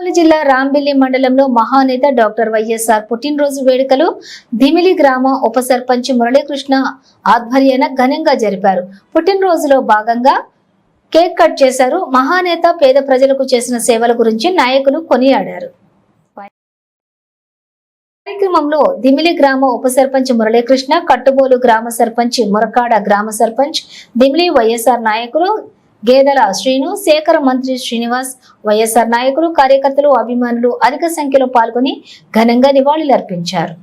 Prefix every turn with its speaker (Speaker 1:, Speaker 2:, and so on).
Speaker 1: పెద్దపల్లి జిల్లా రాంబిల్లి మండలంలో మహానేత డాక్టర్ వైఎస్ఆర్ పుట్టినరోజు వేడుకలు దిమిలి గ్రామ ఉప సర్పంచ్ మురళీకృష్ణ ఆధ్వర్యాన ఘనంగా జరిపారు. పుట్టినరోజులో భాగంగా కేక్ కట్ చేశారు. మహానేత పేద ప్రజలకు చేసిన సేవల గురించి నాయకులు కొనియాడారు. కార్యక్రమంలో దిమిలి గ్రామ ఉప సర్పంచ్ మురళీకృష్ణ, కట్టుబోలు గ్రామ సర్పంచ్, మురకాడ గ్రామ సర్పంచ్, దిమిలి వైఎస్ఆర్ నాయకులు గేదెల శ్రీను, శేఖర మంత్రి శ్రీనివాస్, వైఎస్ఆర్ నాయకులు, కార్యకర్తలు, అభిమానులు అధిక సంఖ్యలో పాల్గొని ఘనంగా నివాళులర్పించారు.